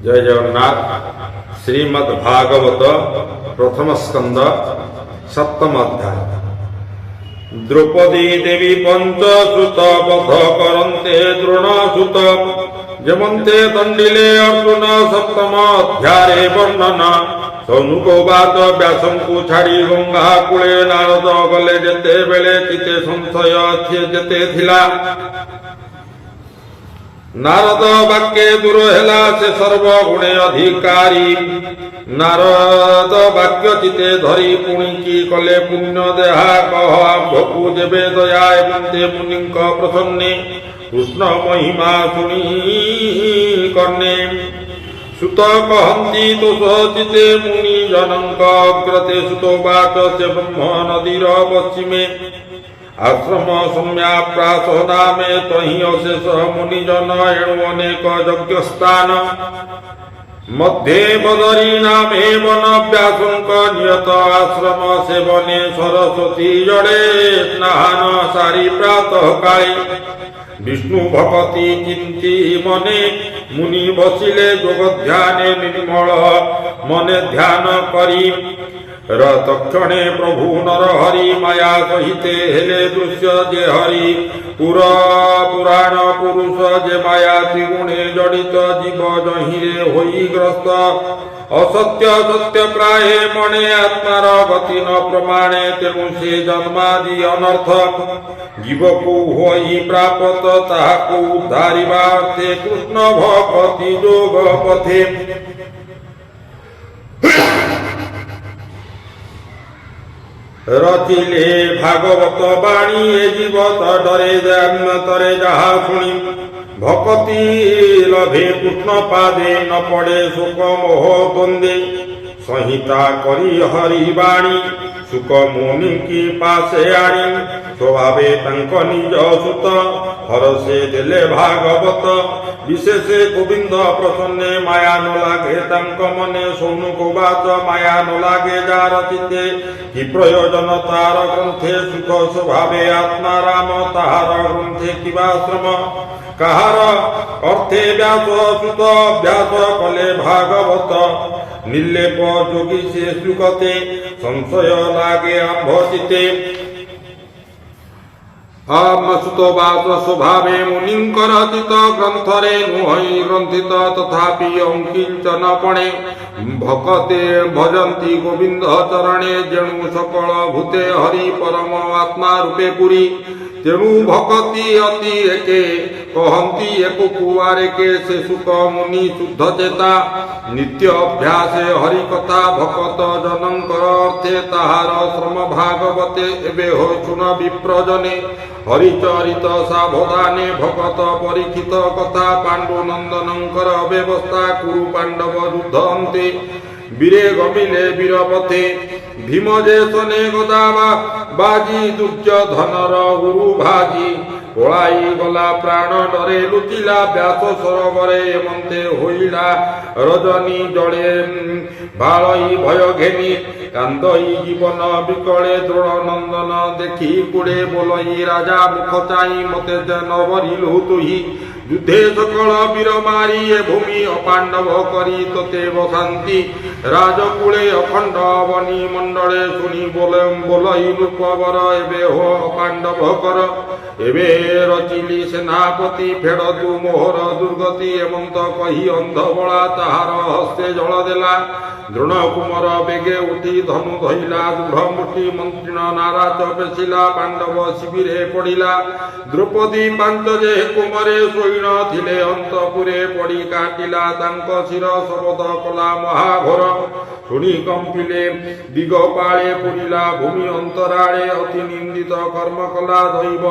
जय जगन्नाथ। श्रीमद्भागवत प्रथम स्कंद सप्तम अध्याय। द्रौपदी देवी पंचसुत बध करन्ते द्रोणसुत जमन्ते दंडिले अर्जुन सप्तम अध्याये वर्णन। सौनुकवाच व्यासंकु छाड़ी गंगा कूले नारद गले जेते बेले चिते संशय जेते थिला। नारद वाक्ये दूर हेला से सर्वगुणे अधिकारी। नारद वाक्य चिते धरी पुणी की कले पुण्य देहा कह आंभकु जेबे दया एवंते मुनि प्रसन्ने कृष्ण महिमा शुणी कर्णे। सुत कहती दोष चिते मुनि जनक अग्रते सुतोवाच से ब्रह्म नदीर पश्चिमे आश्रम सम्याप्रास नामे तहि अशेष मुनिजन एणु अनेक यज्ञ स्थान। मध्ये बदरी नामे वन व्यासंक नियत आश्रम सेवने सरस्वती जड़े स्नान सारी प्रातः काले। विष्णु भक्ति चिंती मने मुनि बसिले जोग ध्याने निर्मल मने ध्यान करी। तक्षणे प्रभु नर हरि माया सहिते हेले दृश्य जे हरि पुराण पुरुष जे माया त्रिगुणे जड़ित जीव जहिरे होई ग्रस्त। असत्य सत्य प्राय मणे आत्मार गति न प्रमाणे तेणु से जन्मादि अनर्थ। जीव को होई प्राप्त ताहाको उद्धारिबार्थे कृष्ण भक्ति जोग पथे। रचिले भागवत बाणी ए जीवत डरे तरे जहा शुणी। भक्ति लभे कृष्ण पादे न पड़े शोक मोह द्वंद्वे। संहिता करी हरि बाणी सुख मुनि की पासे आणी। स्वभावे तंक निज सुत हरसे देले भागवत। विशेष गोविंद प्रसन्ने माया न लागे तंक मने। सौनुकवाच माया न लागे जार चिते कि प्रयोजन तार ग्रंथे। सुख स्वभावे आत्मा राम ताहार ग्रंथे किवाश्रम। कहार अर्थे व्यास सुत व्यास कले भागवत। निर्लेप जोगी से सुखते संशय लागे आंभ चिते। सुतोवाच स्वभावे मुनिंकर चित ग्रंथरे नुहई ग्रंथित तथापि अंकिंचन पणे। भक्ते भजन्ति गोविंद चरणे जेणु सकल भूते हरि परम आत्मा रूपे पुरी। तेणु भक्ति अति एके कहन्ति एक कुआरे के से सुख मुनि शुद्ध चेता। नित्य अभ्यासे हरि कथा भक्त जनंकर अर्थे ताहार श्रम भागवते एबे हो शुण विप्रजने। हरिचरित सावधाने भगत परीक्षित कथा। पांडु नंदनंकर व्यवस्था कुरु पांडव युद्ध अन्ते। वीरे गमिले वीरपथे भीम जे सने गदा बाजी। दुर्योधनर गुरु भाजी पलाई गला प्राण डरे लुचिला। व्यास सरोवरे एमंते होइला रजनी जड़े बालई भय घेनी। कांदई जीवन विकले द्रोण नंदन देखी कुड़े बोलई। राजा मुख चाई मते नवरिलु तुही। युद्धे सकल वीर मारी ए भूमि अपांडव करी तोते बसांती। राजकूले अखंड बनी मंडले शुणी बोलई नृपवर एबे हो अपांडव कर। एबे रचिली सेनापति फेड़तु मोहर दुर्गति। एमंत कही अंधबला ताहार हस्ते जल देला। द्रोण कुमार बेगे उठी धनु धइला। दृढ़ मुठी मंत्रिण नाराज बेसिला। पांडव शिविरे पड़िला। द्रौपदी पांच जे कुमारे शोईन थिले अंतपुरे पड़ी काटिला। तांक शिर शबद कला महाघोर शुणी कंपिले दिगपाळे पुरिला। भूमि अंतराळे अति निंदित कर्म कला दैव